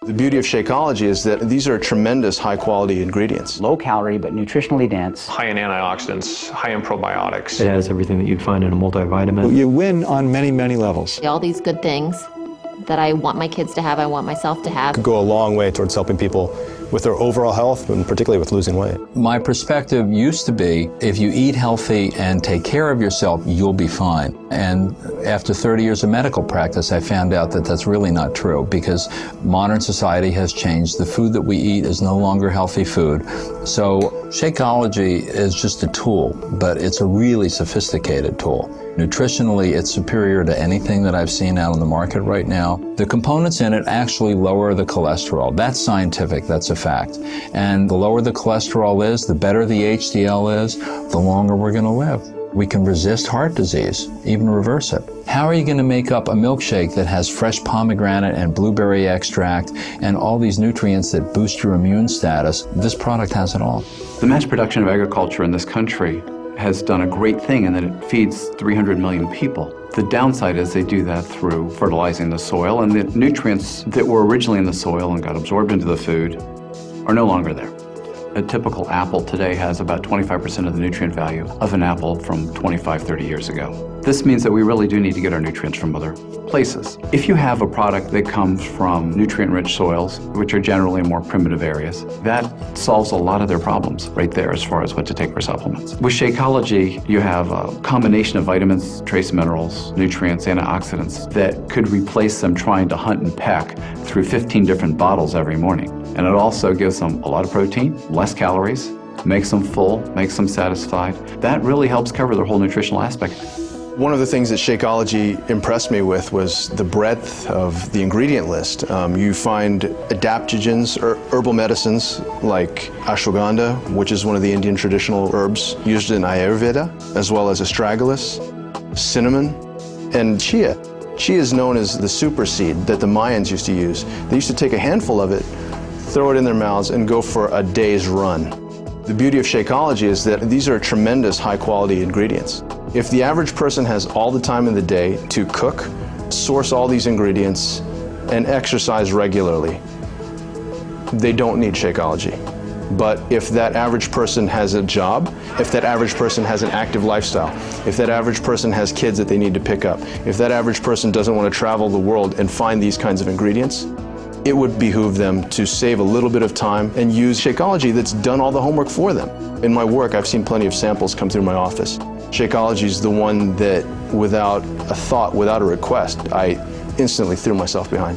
The beauty of Shakeology is that these are tremendous high-quality ingredients. Low calorie, but nutritionally dense. High in antioxidants, high in probiotics. It has everything that you'd find in a multivitamin. You win on many, many levels. All these good things that I want my kids to have, I want myself to have. Could go a long way towards helping people with their overall health, and particularly with losing weight. My perspective used to be, if you eat healthy and take care of yourself, you'll be fine. And after 30 years of medical practice, I found out that that's really not true, because modern society has changed. The food that we eat is no longer healthy food. So Shakeology is just a tool, but it's a really sophisticated tool. Nutritionally, it's superior to anything that I've seen out on the market right now. The components in it actually lower the cholesterol. That's scientific, that's a fact. And the lower the cholesterol is, the better the HDL is, the longer we're going to live. We can resist heart disease, even reverse it. How are you going to make up a milkshake that has fresh pomegranate and blueberry extract and all these nutrients that boost your immune status? This product has it all. The mass production of agriculture in this country has done a great thing in that it feeds 300 million people. The downside is they do that through fertilizing the soil, and the nutrients that were originally in the soil and got absorbed into the food are no longer there. A typical apple today has about 25% of the nutrient value of an apple from 25, 30 years ago. This means that we really do need to get our nutrients from other places. If you have a product that comes from nutrient-rich soils, which are generally more primitive areas, that solves a lot of their problems right there as far as what to take for supplements. With Shakeology, you have a combination of vitamins, trace minerals, nutrients, antioxidants that could replace them trying to hunt and peck through 15 different bottles every morning. And it also gives them a lot of protein, less calories, makes them full, makes them satisfied. That really helps cover their whole nutritional aspect. One of the things that Shakeology impressed me with was the breadth of the ingredient list. You find adaptogens, herbal medicines like ashwagandha, which is one of the Indian traditional herbs used in Ayurveda, as well as astragalus, cinnamon, and chia. Chia is known as the super seed that the Mayans used to use. They used to take a handful of it, throw it in their mouths, and go for a day's run. The beauty of Shakeology is that these are tremendous high-quality ingredients. If the average person has all the time in the day to cook, source all these ingredients, and exercise regularly, they don't need Shakeology. But if that average person has a job, if that average person has an active lifestyle, if that average person has kids that they need to pick up, if that average person doesn't want to travel the world and find these kinds of ingredients, it would behoove them to save a little bit of time and use Shakeology that's done all the homework for them. In my work, I've seen plenty of samples come through my office. Shakeology is the one that, without a thought, without a request, I instantly threw myself behind.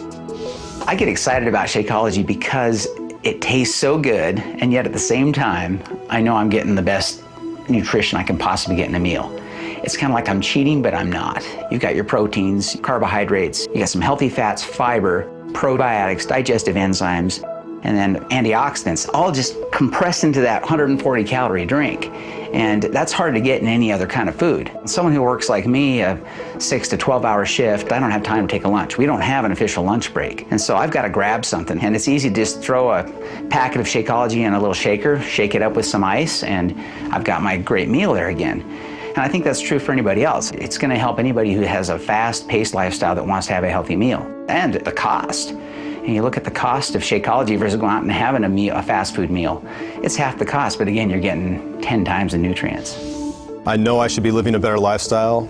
I get excited about Shakeology because it tastes so good, and yet at the same time, I know I'm getting the best nutrition I can possibly get in a meal. It's kind of like I'm cheating, but I'm not. You've got your proteins, carbohydrates, you got some healthy fats, fiber, probiotics, digestive enzymes, and then antioxidants, all just compressed into that 140 calorie drink. And that's hard to get in any other kind of food. Someone who works like me, a 6 to 12 hour shift, I don't have time to take a lunch. We don't have an official lunch break. And so I've got to grab something. And it's easy to just throw a packet of Shakeology in a little shaker, shake it up with some ice, and I've got my great meal there again. And I think that's true for anybody else. It's going to help anybody who has a fast-paced lifestyle that wants to have a healthy meal. And the cost. And you look at the cost of Shakeology versus going out and having a fast food meal. It's half the cost, but again, you're getting 10 times the nutrients. I know I should be living a better lifestyle,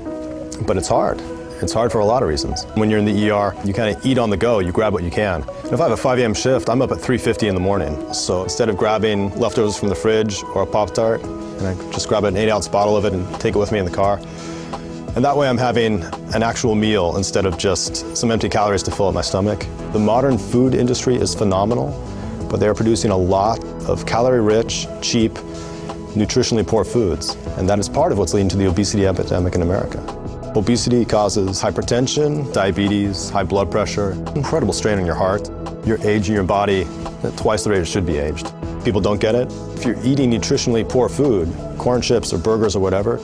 but it's hard. It's hard for a lot of reasons. When you're in the ER, you kind of eat on the go, you grab what you can. And if I have a 5 a.m. shift, I'm up at 3:50 in the morning. So instead of grabbing leftovers from the fridge or a Pop-Tart, and I just grab an 8-ounce bottle of it and take it with me in the car. And that way I'm having an actual meal instead of just some empty calories to fill up my stomach. The modern food industry is phenomenal, but they are producing a lot of calorie-rich, cheap, nutritionally poor foods. And that is part of what's leading to the obesity epidemic in America. Obesity causes hypertension, diabetes, high blood pressure, incredible strain on your heart. You're aging your body at twice the rate it should be aged. People don't get it. If you're eating nutritionally poor food, corn chips or burgers or whatever,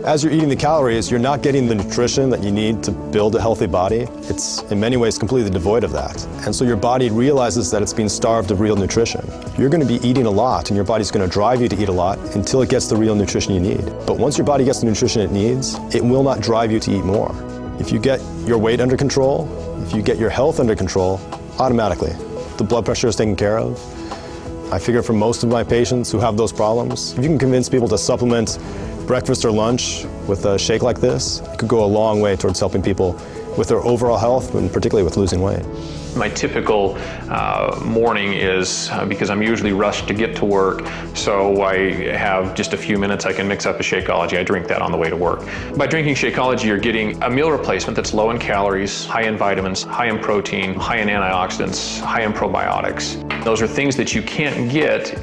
as you're eating the calories, you're not getting the nutrition that you need to build a healthy body. It's in many ways completely devoid of that. And so your body realizes that it's being starved of real nutrition. You're going to be eating a lot, and your body's going to drive you to eat a lot until it gets the real nutrition you need. But once your body gets the nutrition it needs, it will not drive you to eat more. If you get your weight under control, if you get your health under control, automatically, the blood pressure is taken care of. I figure for most of my patients who have those problems, if you can convince people to supplement breakfast or lunch with a shake like this, it could go a long way towards helping people with their overall health, and particularly with losing weight. My typical morning is, because I'm usually rushed to get to work, so I have just a few minutes I can mix up a Shakeology. I drink that on the way to work. By drinking Shakeology, you're getting a meal replacement that's low in calories, high in vitamins, high in protein, high in antioxidants, high in probiotics. Those are things that you can't get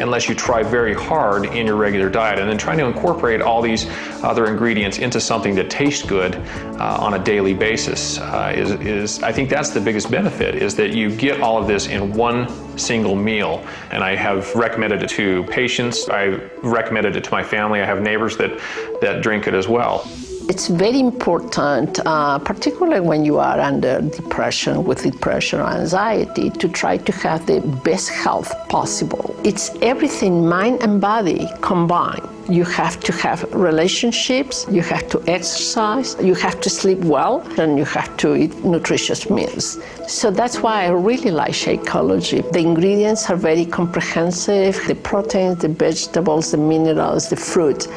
unless you try very hard in your regular diet, and then trying to incorporate all these other ingredients into something that tastes good on a daily basis is I think that's the biggest benefit, is that you get all of this in one single meal. And I have recommended it to patients, I recommended it to my family, I have neighbors that drink it as well. It's very important, particularly when you are under depression, with depression or anxiety, to try to have the best health possible. It's everything, mind and body combined. You have to have relationships, you have to exercise, you have to sleep well, and you have to eat nutritious meals. So that's why I really like Shakeology. The ingredients are very comprehensive, the proteins, the vegetables, the minerals, the fruit.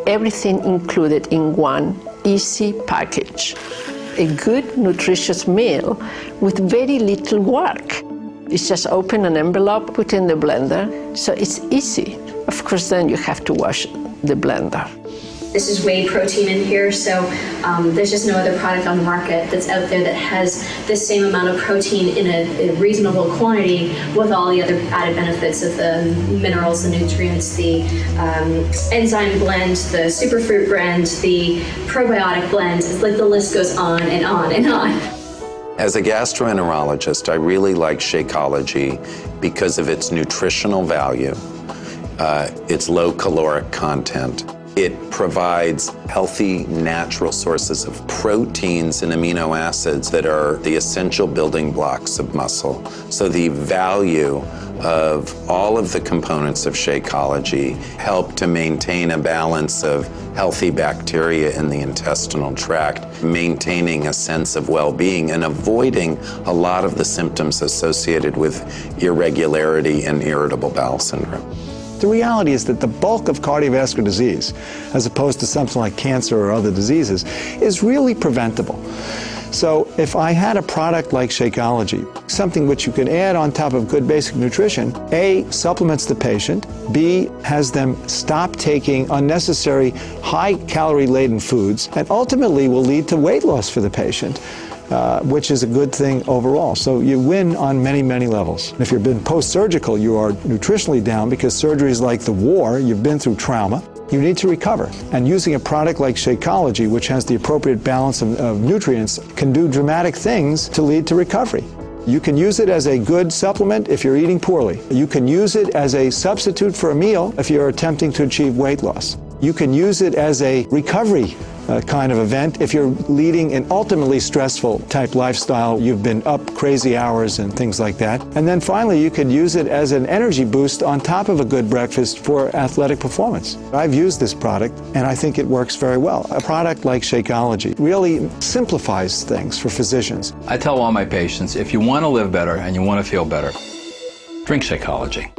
Everything included in one easy package. A good, nutritious meal with very little work. It's just open an envelope, put in the blender, so it's easy. Of course, then you have to wash the blender. This is whey protein in here, so there's just no other product on the market that's out there that has the same amount of protein in a reasonable quantity with all the other added benefits of the minerals, the nutrients, the enzyme blend, the superfruit blend, the probiotic blend. Like the list goes on and on and on. As a gastroenterologist, I really like Shakeology because of its nutritional value, its low caloric content. It provides healthy, natural sources of proteins and amino acids that are the essential building blocks of muscle. So the value of all of the components of Shakeology help to maintain a balance of healthy bacteria in the intestinal tract, maintaining a sense of well-being and avoiding a lot of the symptoms associated with irregularity and irritable bowel syndrome. The reality is that the bulk of cardiovascular disease, as opposed to something like cancer or other diseases, is really preventable. So if I had a product like Shakeology, something which you could add on top of good basic nutrition, A, supplements the patient, B, has them stop taking unnecessary high-calorie-laden foods, and ultimately will lead to weight loss for the patient, which is a good thing overall. So you win on many, many levels. If you've been post-surgical, you are nutritionally down because surgery is like the war, you've been through trauma. You need to recover. And using a product like Shakeology, which has the appropriate balance of nutrients, can do dramatic things to lead to recovery. You can use it as a good supplement if you're eating poorly. You can use it as a substitute for a meal if you're attempting to achieve weight loss. You can use it as a recovery kind of event if you're leading an ultimately stressful type lifestyle. You've been up crazy hours and things like that. And then finally, you could use it as an energy boost on top of a good breakfast for athletic performance. I've used this product and I think it works very well. A product like Shakeology really simplifies things for physicians. I tell all my patients, if you want to live better and you want to feel better, drink Shakeology.